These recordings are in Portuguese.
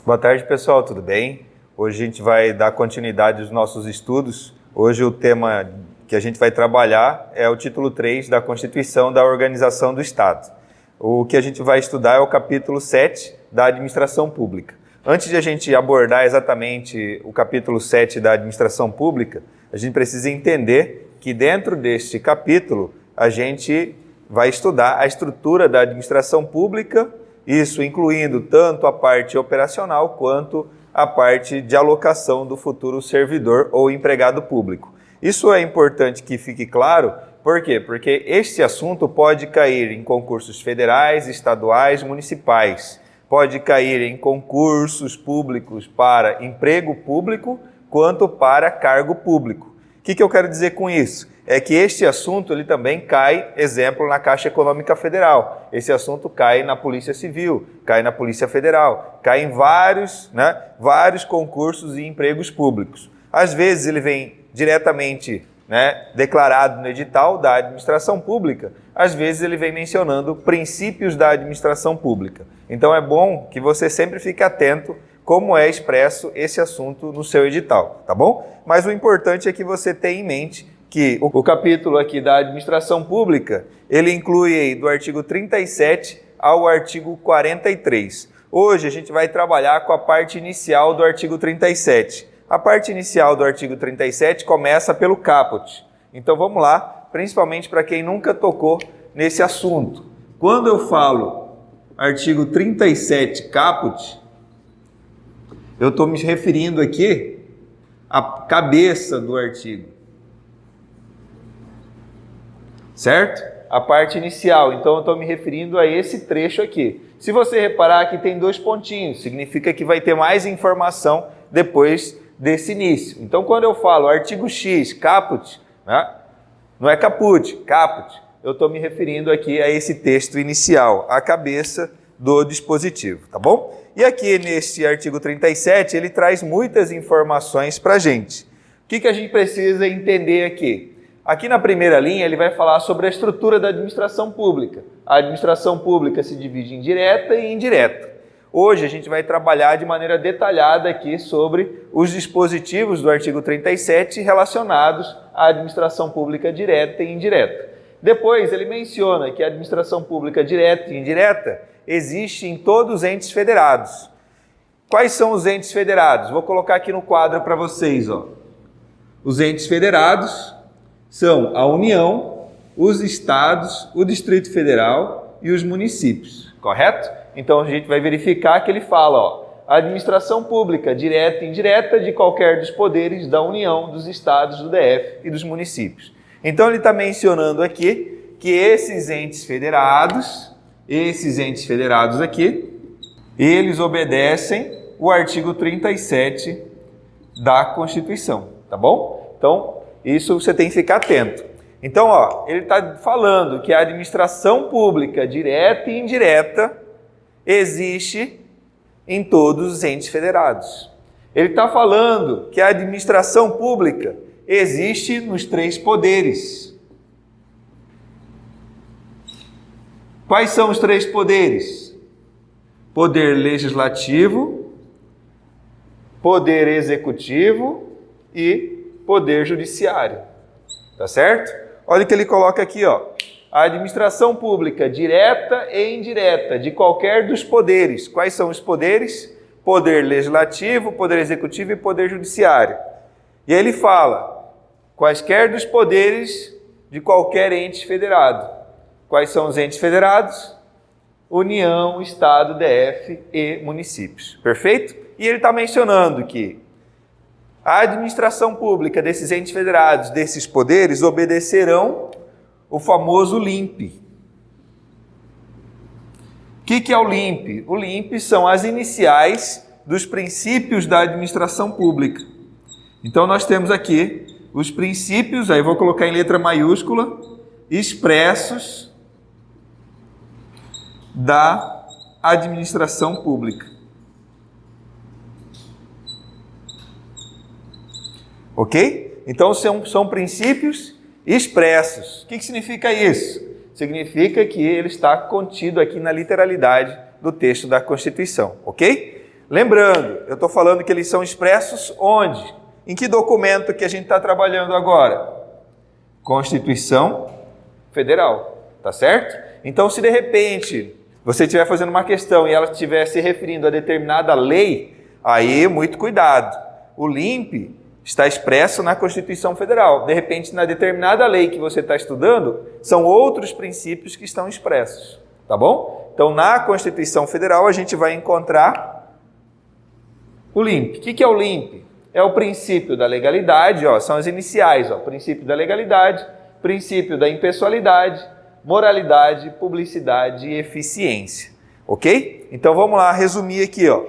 Boa tarde, pessoal, tudo bem? Hoje a gente vai dar continuidade aos nossos estudos. Hoje o tema que a gente vai trabalhar é o título 3 da Constituição da Organização do Estado. O que a gente vai estudar é o capítulo 7 da Administração Pública. Antes de a gente abordar exatamente o capítulo 7 da Administração Pública, a gente precisa entender que dentro deste capítulo a gente vai estudar a estrutura da administração pública, isso incluindo tanto a parte operacional quanto a parte de alocação do futuro servidor ou empregado público. Isso é importante que fique claro, por quê? Porque este assunto pode cair em concursos federais, estaduais, municipais, pode cair em concursos públicos para emprego público, quanto para cargo público. O que eu quero dizer com isso? É que este assunto ele também cai, exemplo, na Caixa Econômica Federal. Esse assunto cai na Polícia Civil, cai na Polícia Federal, cai em vários concursos e empregos públicos. Às vezes ele vem diretamente declarado no edital da administração pública, às vezes ele vem mencionando princípios da administração pública. Então é bom que você sempre fique atento como é expresso esse assunto no seu edital, tá bom? Mas o importante é que você tenha em mente que o capítulo aqui da administração pública, ele inclui aí do artigo 37 ao artigo 43. Hoje a gente vai trabalhar com a parte inicial do artigo 37. A parte inicial do artigo 37 começa pelo caput. Então vamos lá, principalmente para quem nunca tocou nesse assunto. Quando eu falo artigo 37 caput, eu estou me referindo aqui à cabeça do artigo. Certo? A parte inicial. Então eu estou me referindo a esse trecho aqui. Se você reparar que tem dois pontinhos, significa que vai ter mais informação depois desse início. Então quando eu falo artigo X, caput, não é caput, caput, eu estou me referindo aqui a esse texto inicial, a cabeça do dispositivo, tá bom? E aqui neste artigo 37, ele traz muitas informações para a gente. O que a gente precisa entender aqui? Aqui na primeira linha ele vai falar sobre a estrutura da administração pública. A administração pública se divide em direta e indireta. Hoje a gente vai trabalhar de maneira detalhada aqui sobre os dispositivos do artigo 37 relacionados à administração pública direta e indireta. Depois ele menciona que a administração pública direta e indireta existe em todos os entes federados. Quais são os entes federados? Vou colocar aqui no quadro para vocês. Os entes federados são a União, os estados, o Distrito Federal e os municípios, correto? Então a gente vai verificar que ele fala, a administração pública direta e indireta de qualquer dos poderes da União, dos estados, do DF e dos municípios. Então ele está mencionando aqui que esses entes federados aqui, eles obedecem o artigo 37 da Constituição, tá bom? Então, isso você tem que ficar atento. Então, ele está falando que a administração pública direta e indireta existe em todos os entes federados. Ele está falando que a administração pública existe nos três poderes. Quais são os três poderes? Poder legislativo, poder executivo e poder judiciário. Tá certo? Olha o que ele coloca aqui, A administração pública direta e indireta de qualquer dos poderes. Quais são os poderes? Poder legislativo, poder executivo e poder judiciário. E aí ele fala, quaisquer dos poderes de qualquer ente federado. Quais são os entes federados? União, Estado, DF e municípios. Perfeito? E ele está mencionando que a administração pública desses entes federados, desses poderes, obedecerão o famoso LIMP. O que é o LIMP? O LIMP são as iniciais dos princípios da administração pública. Então nós temos aqui os princípios, aí vou colocar em letra maiúscula, expressos da administração pública. Ok? Então são princípios expressos. O que significa isso? Significa que ele está contido aqui na literalidade do texto da Constituição, ok? Lembrando, eu estou falando que eles são expressos onde? Em que documento que a gente está trabalhando agora? Constituição Federal, tá certo? Então, se de repente você estiver fazendo uma questão e ela estiver se referindo a determinada lei, aí muito cuidado. O LIMP está expresso na Constituição Federal. De repente, na determinada lei que você está estudando, são outros princípios que estão expressos, tá bom? Então, na Constituição Federal, a gente vai encontrar o LIMP. O que é o LIMP? É o princípio da legalidade, ó, são as iniciais, ó, princípio da legalidade, princípio da impessoalidade, moralidade, publicidade e eficiência, ok? Então vamos lá resumir aqui, ó.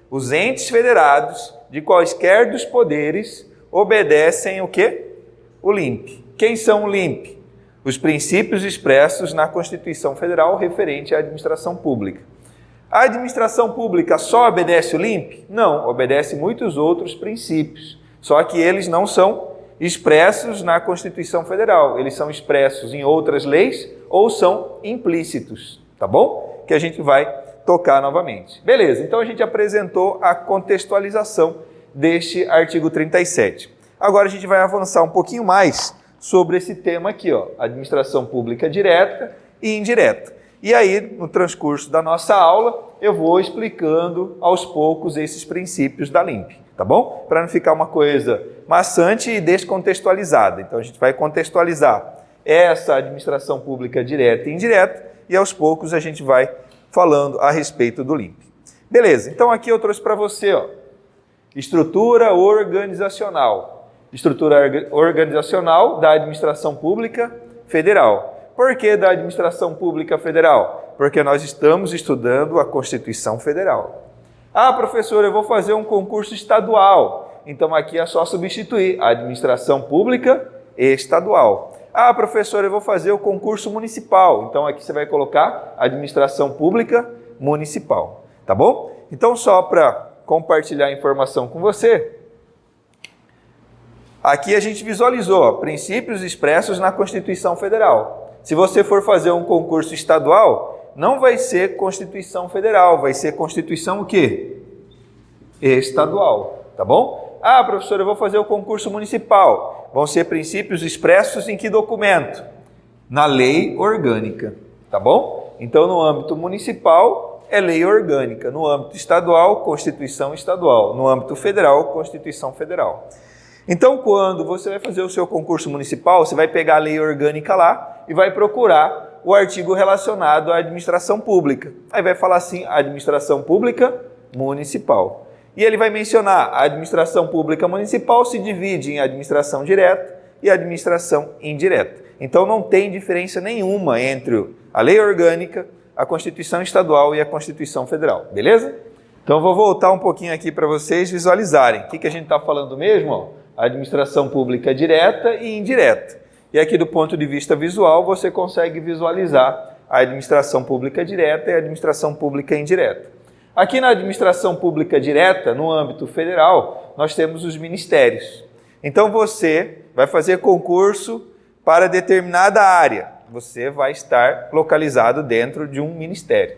Os entes federados de quaisquer dos poderes obedecem o quê? O LIMP. Quem são o LIMP? Os princípios expressos na Constituição Federal referente à administração pública. A administração pública só obedece o LIMP? Não, obedece muitos outros princípios, só que eles não são expressos na Constituição Federal, eles são expressos em outras leis ou são implícitos, tá bom? Que a gente vai tocar novamente. Beleza, então a gente apresentou a contextualização deste artigo 37. Agora a gente vai avançar um pouquinho mais sobre esse tema aqui, ó, administração pública direta e indireta. E aí, no transcurso da nossa aula, eu vou explicando aos poucos esses princípios da LIMP, tá bom? Para não ficar uma coisa maçante e descontextualizada. Então a gente vai contextualizar essa administração pública direta e indireta e aos poucos a gente vai falando a respeito do LIMP. Beleza, então aqui eu trouxe para você, ó, estrutura organizacional. Estrutura organizacional da administração pública federal. Por que da administração pública federal? Porque nós estamos estudando a Constituição Federal. Ah, professor, eu vou fazer um concurso estadual. Então aqui é só substituir a administração pública e estadual. Ah, professor, eu vou fazer o concurso municipal. Então aqui você vai colocar administração pública municipal, tá bom? Então só para compartilhar a informação com você, aqui a gente visualizou, ó, princípios expressos na Constituição Federal. Se você for fazer um concurso estadual, não vai ser Constituição Federal, vai ser Constituição o quê? Estadual, tá bom? Ah, professor, eu vou fazer o concurso municipal. Vão ser princípios expressos em que documento? Na lei orgânica, tá bom? Então, no âmbito municipal, é lei orgânica. No âmbito estadual, Constituição Estadual. No âmbito federal, Constituição Federal. Então, quando você vai fazer o seu concurso municipal, você vai pegar a lei orgânica lá e vai procurar o artigo relacionado à administração pública. Aí vai falar assim, administração pública municipal. E ele vai mencionar a administração pública municipal se divide em administração direta e administração indireta. Então, não tem diferença nenhuma entre a lei orgânica, a Constituição Estadual e a Constituição Federal. Beleza? Então, eu vou voltar um pouquinho aqui para vocês visualizarem. O que a gente está falando mesmo? Ó? Administração pública direta e indireta. E aqui do ponto de vista visual, você consegue visualizar a administração pública direta e a administração pública indireta. Aqui na administração pública direta, no âmbito federal, nós temos os ministérios. Então você vai fazer concurso para determinada área. Você vai estar localizado dentro de um ministério.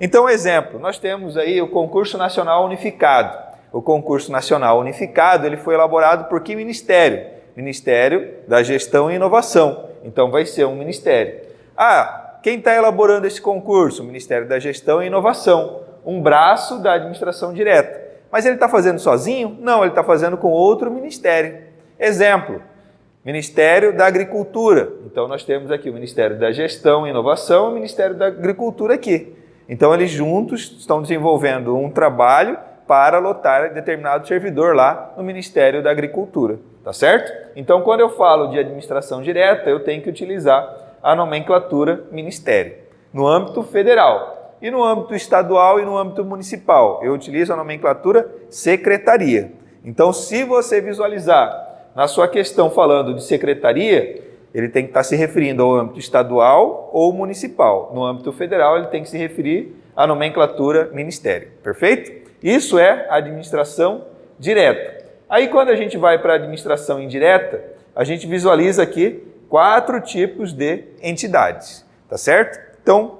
Então, exemplo, nós temos aí o concurso nacional unificado. O concurso nacional unificado, ele foi elaborado por que ministério? Ministério da Gestão e Inovação. Então vai ser um ministério. Ah, quem está elaborando esse concurso? O Ministério da Gestão e Inovação. Um braço da administração direta. Mas ele está fazendo sozinho? Não, ele está fazendo com outro ministério. Exemplo, Ministério da Agricultura. Então nós temos aqui o Ministério da Gestão e Inovação e o Ministério da Agricultura aqui. Então eles juntos estão desenvolvendo um trabalho para lotar determinado servidor lá no Ministério da Agricultura, tá certo? Então, quando eu falo de administração direta, eu tenho que utilizar a nomenclatura ministério, no âmbito federal. E no âmbito estadual e no âmbito municipal, eu utilizo a nomenclatura secretaria. Então, se você visualizar na sua questão falando de secretaria, ele tem que estar se referindo ao âmbito estadual ou municipal. No âmbito federal, ele tem que se referir à nomenclatura ministério, perfeito? Isso é administração direta. Aí, quando a gente vai para a administração indireta, a gente visualiza aqui 4 tipos de entidades, tá certo? Então,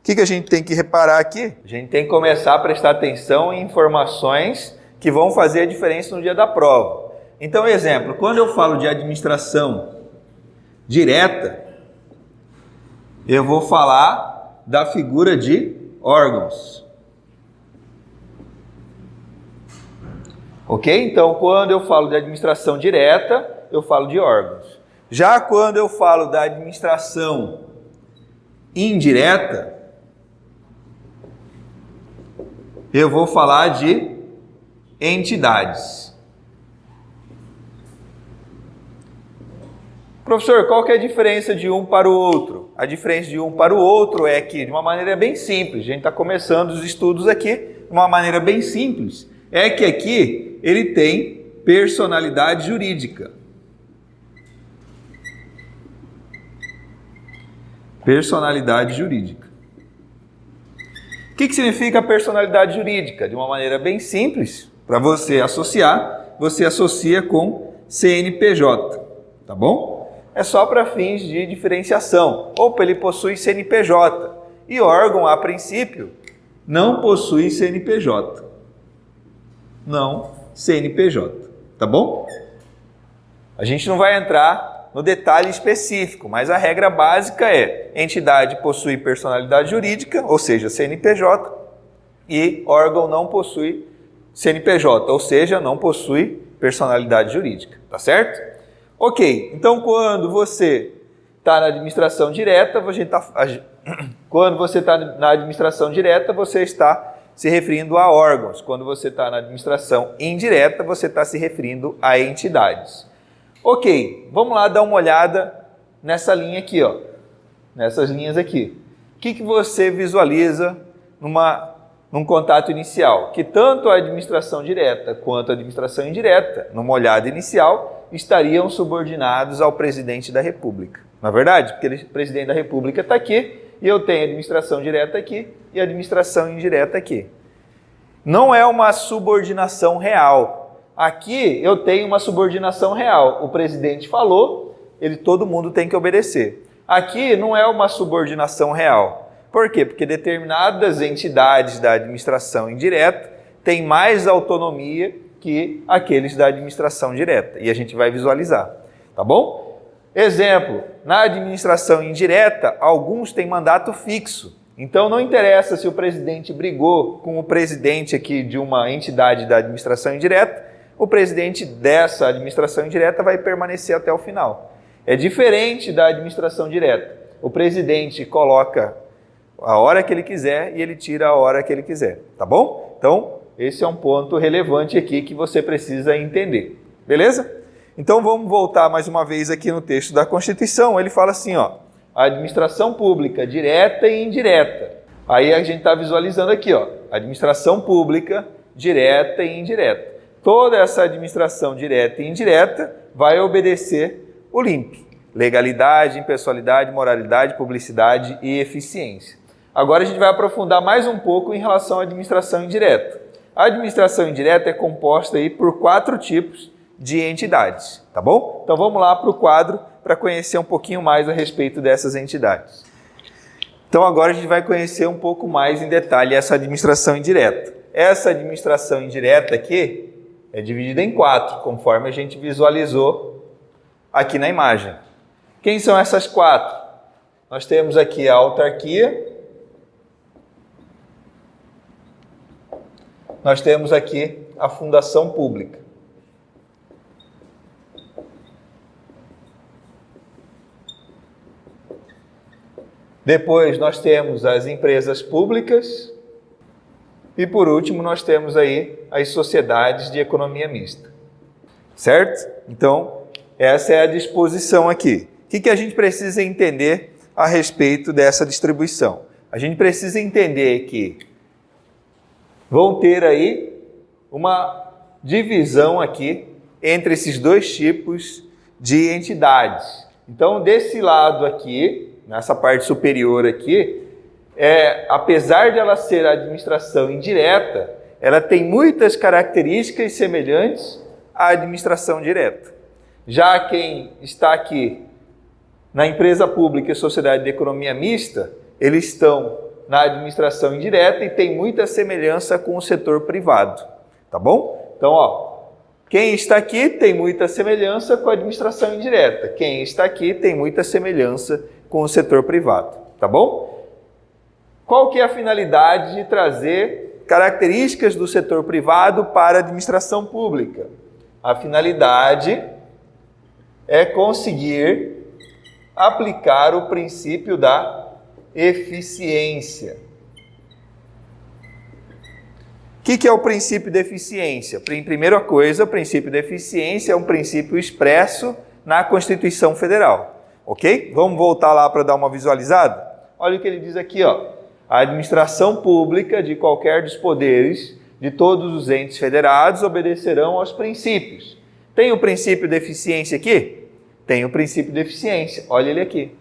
que a gente tem que reparar aqui? A gente tem que começar a prestar atenção em informações que vão fazer a diferença no dia da prova. Então, exemplo, quando eu falo de administração direta, eu vou falar da figura de órgãos. Ok? Então, quando eu falo de administração direta, eu falo de órgãos. Já quando eu falo da administração indireta, eu vou falar de entidades. Professor, qual que é a diferença de um para o outro? A diferença de um para o outro é que, de uma maneira bem simples, a gente está começando os estudos aqui de uma maneira bem simples, é que aqui ele tem personalidade jurídica. Personalidade jurídica. O que significa personalidade jurídica? De uma maneira bem simples, para você associar, você associa com CNPJ, tá bom? É só para fins de diferenciação. Opa, ele possui CNPJ. E órgão, a princípio, não possui CNPJ. Não CNPJ, tá bom? A gente não vai entrar no detalhe específico, mas a regra básica é: entidade possui personalidade jurídica, ou seja, CNPJ, e órgão não possui CNPJ, ou seja, não possui personalidade jurídica, tá certo? Ok, então quando você está na administração direta, quando você está na administração direta, você está se referindo a órgãos. Quando você está na administração indireta, você está se referindo a entidades. Ok, vamos lá dar uma olhada nessa linha aqui, ó, nessas linhas aqui. O que você visualiza num contato inicial? Que tanto a administração direta quanto a administração indireta, numa olhada inicial, estariam subordinados ao presidente da República. Não é verdade? Porque o presidente da República está aqui e eu tenho a administração direta aqui e a administração indireta aqui. Não é uma subordinação real. Aqui eu tenho uma subordinação real. O presidente falou, todo mundo tem que obedecer. Aqui não é uma subordinação real. Por quê? Porque determinadas entidades da administração indireta têm mais autonomia que aqueles da administração direta. E a gente vai visualizar, tá bom? Exemplo, na administração indireta, alguns têm mandato fixo. Então não interessa se o presidente brigou com o presidente aqui de uma entidade da administração indireta, o presidente dessa administração indireta vai permanecer até o final. É diferente da administração direta. O presidente coloca a hora que ele quiser e ele tira a hora que ele quiser, tá bom? Então, esse é um ponto relevante aqui que você precisa entender, beleza? Então vamos voltar mais uma vez aqui no texto da Constituição. Ele fala assim, ó, a administração pública direta e indireta. Aí a gente está visualizando aqui, ó, administração pública direta e indireta. Toda essa administração direta e indireta vai obedecer o LIMP. Legalidade, impessoalidade, moralidade, publicidade e eficiência. Agora a gente vai aprofundar mais um pouco em relação à administração indireta. A administração indireta é composta aí por 4 tipos de entidades, tá bom? Então vamos lá para o quadro para conhecer um pouquinho mais a respeito dessas entidades. Então agora a gente vai conhecer um pouco mais em detalhe essa administração indireta. Essa administração indireta aqui é dividida em 4, conforme a gente visualizou aqui na imagem. Quem são essas 4? Nós temos aqui a autarquia, nós temos aqui a fundação pública. Depois nós temos as empresas públicas e por último nós temos aí as sociedades de economia mista. Certo? Então, essa é a disposição aqui. O que a gente precisa entender a respeito dessa distribuição? A gente precisa entender que vão ter aí uma divisão aqui entre esses 2 tipos de entidades. Então, desse lado aqui, nessa parte superior aqui, apesar de ela ser a administração indireta, ela tem muitas características semelhantes à administração direta. Já quem está aqui na empresa pública e sociedade de economia mista, eles estão na administração indireta e tem muita semelhança com o setor privado, tá bom? Então, ó, quem está aqui tem muita semelhança com a administração indireta. Quem está aqui tem muita semelhança com o setor privado, tá bom? Qual que é a finalidade de trazer características do setor privado para a administração pública? A finalidade é conseguir aplicar o princípio da eficiência. O que é o princípio de eficiência? Primeira coisa, o princípio de eficiência é um princípio expresso na Constituição Federal, ok? Vamos voltar lá para dar uma visualizada? Olha o que ele diz aqui, ó. A administração pública de qualquer dos poderes de todos os entes federados obedecerão aos princípios. Tem o princípio de eficiência aqui? Tem o princípio de eficiência, olha ele aqui.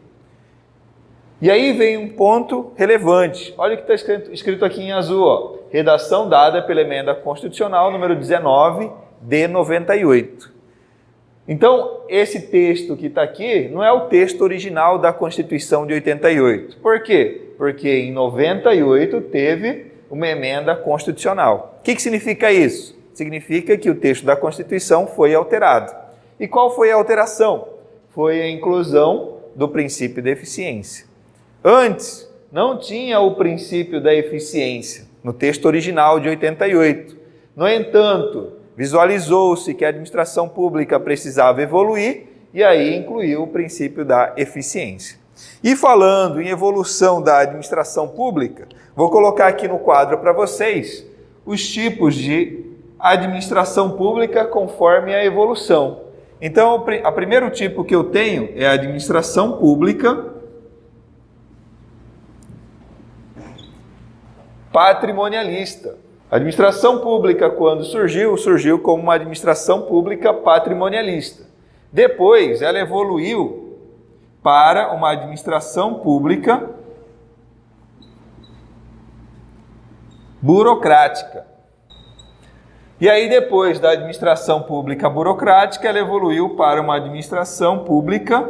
E aí vem um ponto relevante. Olha o que está escrito aqui em azul, ó. Redação dada pela Emenda Constitucional número 19 de 98. Então, esse texto que está aqui não é o texto original da Constituição de 88. Por quê? Porque em 98 teve uma emenda constitucional. O que significa isso? Significa que o texto da Constituição foi alterado. E qual foi a alteração? Foi a inclusão do princípio de eficiência. Antes, não tinha o princípio da eficiência no texto original de 88. No entanto, visualizou-se que a administração pública precisava evoluir e aí incluiu o princípio da eficiência. E falando em evolução da administração pública, vou colocar aqui no quadro para vocês os tipos de administração pública conforme a evolução. Então, o primeiro tipo que eu tenho é a administração pública patrimonialista. A administração pública, quando surgiu como uma administração pública patrimonialista. Depois, ela evoluiu para uma administração pública burocrática. E aí, depois da administração pública burocrática, ela evoluiu para uma administração pública,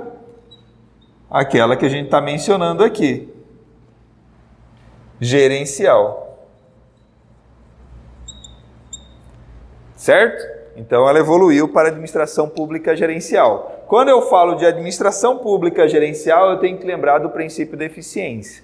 aquela que a gente está mencionando aqui, gerencial. Certo? Então, ela evoluiu para a administração pública gerencial. Quando eu falo de administração pública gerencial, eu tenho que lembrar do princípio da eficiência.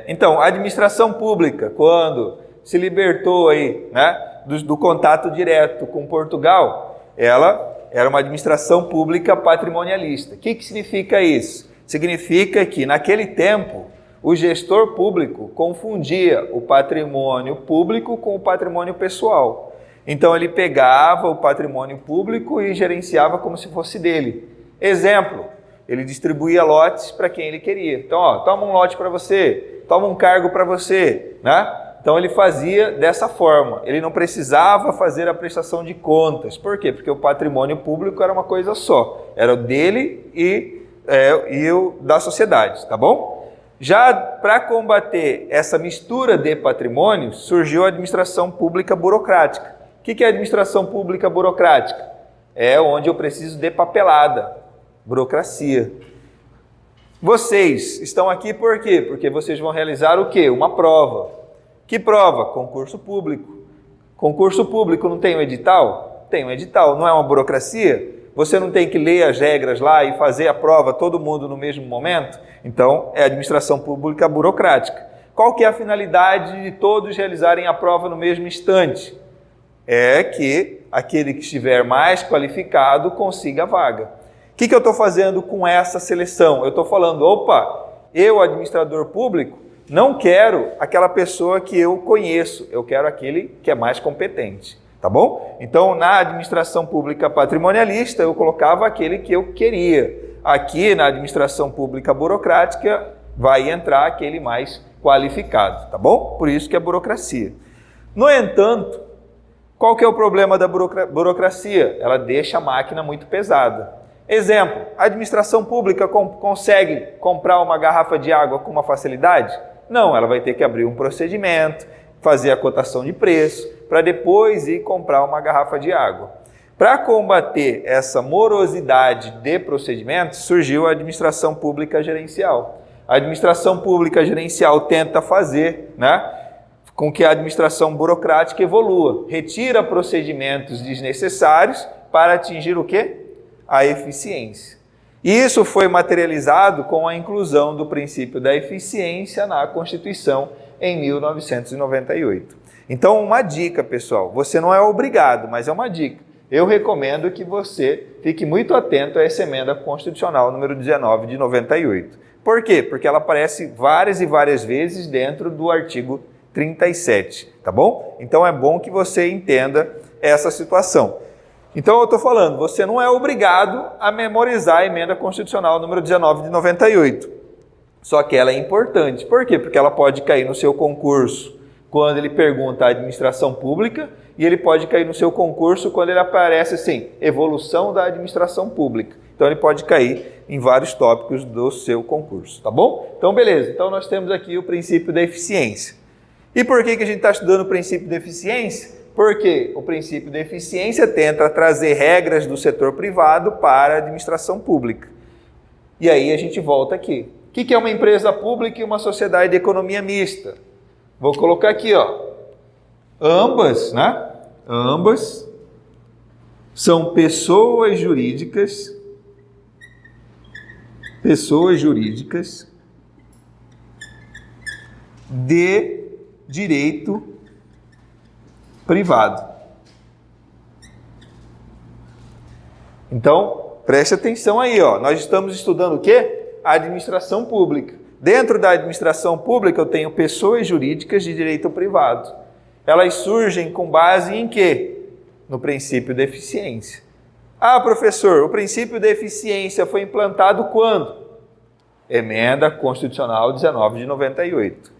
Então, a administração pública, quando se libertou aí, né, do contato direto com Portugal, ela era uma administração pública patrimonialista. O que significa isso? Significa que, naquele tempo, o gestor público confundia o patrimônio público com o patrimônio pessoal. Então, ele pegava o patrimônio público e gerenciava como se fosse dele. Exemplo, ele distribuía lotes para quem ele queria. Então, ó, toma um lote para você, toma um cargo para você, né? Então, ele fazia dessa forma. Ele não precisava fazer a prestação de contas. Por quê? Porque o patrimônio público era uma coisa só. Era o dele e o da sociedade, tá bom? Já para combater essa mistura de patrimônios, surgiu a administração pública burocrática. O que é a administração pública burocrática? É onde eu preciso de papelada, burocracia. Vocês estão aqui por quê? Porque vocês vão realizar o quê? Uma prova. Que prova? Concurso público. Concurso público não tem um edital? Tem um edital. Não é uma burocracia? Você não tem que ler as regras lá e fazer a prova todo mundo no mesmo momento? Então, é administração pública burocrática. Qual que é a finalidade de todos realizarem a prova no mesmo instante? É que aquele que estiver mais qualificado consiga a vaga. O que eu estou fazendo com essa seleção? Eu estou falando, opa, eu, administrador público, não quero aquela pessoa que eu conheço, eu quero aquele que é mais competente, tá bom? Então, na administração pública patrimonialista, eu colocava aquele que eu queria. Aqui, na administração pública burocrática, vai entrar aquele mais qualificado, tá bom? Por isso que é burocracia. No entanto, qual que é o problema da burocracia? Ela deixa a máquina muito pesada. Exemplo, a administração pública consegue comprar uma garrafa de água com uma facilidade? Não, ela vai ter que abrir um procedimento, fazer a cotação de preço, para depois ir comprar uma garrafa de água. Para combater essa morosidade de procedimentos, surgiu a administração pública gerencial. A administração pública gerencial tenta fazer, né, com que a administração burocrática evolua, retira procedimentos desnecessários para atingir o quê? A eficiência. Isso foi materializado com a inclusão do princípio da eficiência na Constituição em 1998. Então, uma dica, pessoal, você não é obrigado, mas é uma dica. Eu recomendo que você fique muito atento a essa emenda constitucional número 19 de 98. Por quê? Porque ela aparece várias e várias vezes dentro do artigo 37, tá bom? Então é bom que você entenda essa situação. Então eu estou falando, você não é obrigado a memorizar a emenda constitucional número 19 de 98. Só que ela é importante. Por quê? Porque ela pode cair no seu concurso quando ele pergunta a administração pública e ele pode cair no seu concurso quando ele aparece assim, evolução da administração pública. Então ele pode cair em vários tópicos do seu concurso, tá bom? Então beleza, então nós temos aqui o princípio da eficiência. E por que a gente está estudando o princípio da eficiência? Porque o princípio da eficiência tenta trazer regras do setor privado para a administração pública. E aí a gente volta aqui. O que é uma empresa pública e uma sociedade de economia mista? Vou colocar aqui, ó. Ambas, né? Ambas são pessoas jurídicas de direito privado. Então, preste atenção aí, ó. Nós estamos estudando o quê? A administração pública. Dentro da administração pública eu tenho pessoas jurídicas de direito privado. Elas surgem com base em quê? No princípio da eficiência. Ah, professor, o princípio da eficiência foi implantado quando? Emenda Constitucional 19 de 98.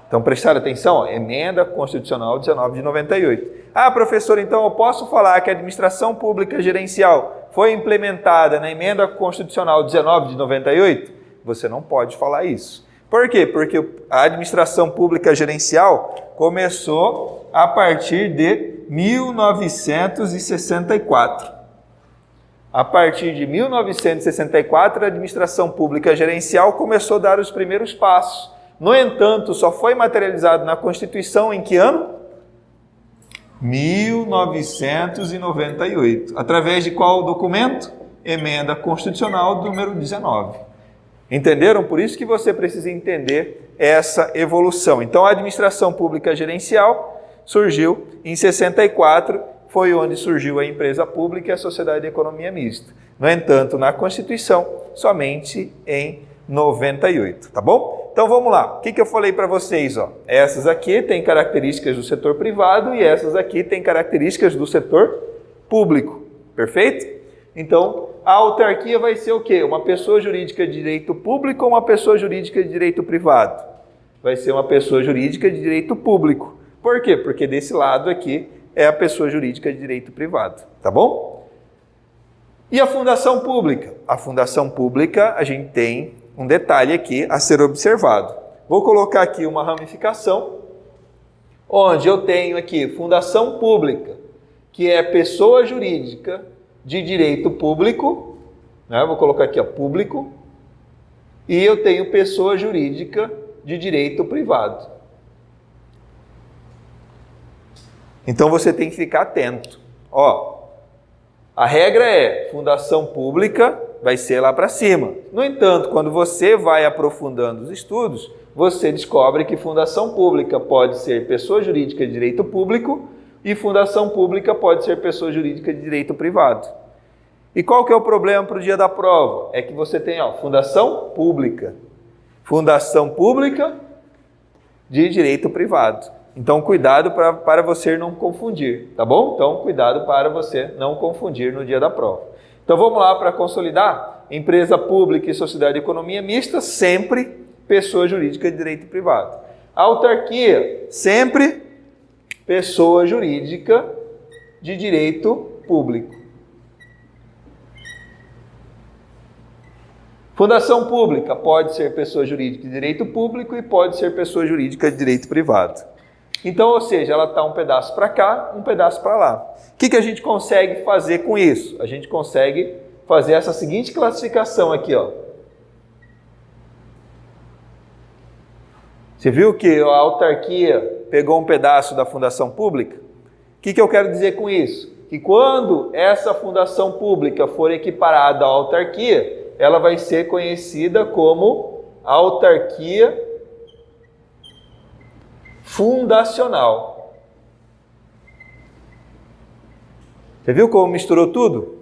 Então, prestaram atenção? Ó, Emenda Constitucional 19 de 98. Ah, professor, então eu posso falar que a administração pública gerencial foi implementada na Emenda Constitucional 19 de 98? Você não pode falar isso. Por quê? Porque a administração pública gerencial começou a partir de 1964. A partir de 1964, a administração pública gerencial começou a dar os primeiros passos. No entanto, só foi materializado na Constituição em que ano? 1998. Através de qual documento? Emenda Constitucional número 19. Entenderam? Por isso que você precisa entender essa evolução. Então, a administração pública gerencial surgiu em 64, foi onde surgiu a empresa pública e a sociedade de economia mista. No entanto, na Constituição, somente em 98, tá bom? Então vamos lá, o que eu falei para vocês? Ó? Essas aqui têm características do setor privado e essas aqui têm características do setor público, perfeito? Então, a autarquia vai ser o quê? Uma pessoa jurídica de direito público ou uma pessoa jurídica de direito privado? Vai ser uma pessoa jurídica de direito público. Por quê? Porque desse lado aqui é a pessoa jurídica de direito privado, tá bom? E a fundação pública? A fundação pública, a gente tem um detalhe aqui a ser observado. Vou colocar aqui uma ramificação, onde eu tenho aqui fundação pública, que é pessoa jurídica de direito público, né? Vou colocar aqui, ó, público, e eu tenho pessoa jurídica de direito privado. Então você tem que ficar atento. Ó, a regra é fundação pública vai ser lá para cima. No entanto, quando você vai aprofundando os estudos, você descobre que fundação pública pode ser pessoa jurídica de direito público e fundação pública pode ser pessoa jurídica de direito privado. E qual que é o problema para o dia da prova? É que você tem, ó, fundação pública de direito privado. Então, cuidado para você não confundir, tá bom? Então, cuidado para você não confundir no dia da prova. Então, vamos lá para consolidar. Empresa pública e sociedade de economia mista, sempre pessoa jurídica de direito privado. Autarquia, sempre pessoa jurídica de direito público. Fundação pública pode ser pessoa jurídica de direito público e pode ser pessoa jurídica de direito privado. Então, ou seja, ela está um pedaço para cá, um pedaço para lá. O que a gente consegue fazer com isso? A gente consegue fazer essa seguinte classificação aqui, ó. Você viu que a autarquia pegou um pedaço da fundação pública? O que eu quero dizer com isso? Que quando essa fundação pública for equiparada à autarquia, ela vai ser conhecida como autarquia fundacional. Você viu como misturou tudo?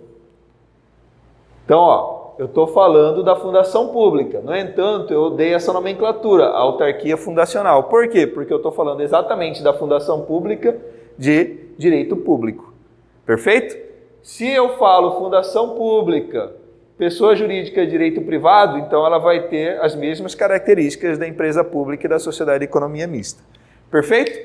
Então, eu estou falando da fundação pública. No entanto, eu dei essa nomenclatura, autarquia fundacional. Por quê? Porque eu estou falando exatamente da fundação pública de direito público. Perfeito? Se eu falo fundação pública, pessoa jurídica de direito privado, então ela vai ter as mesmas características da empresa pública e da sociedade de economia mista. Perfeito?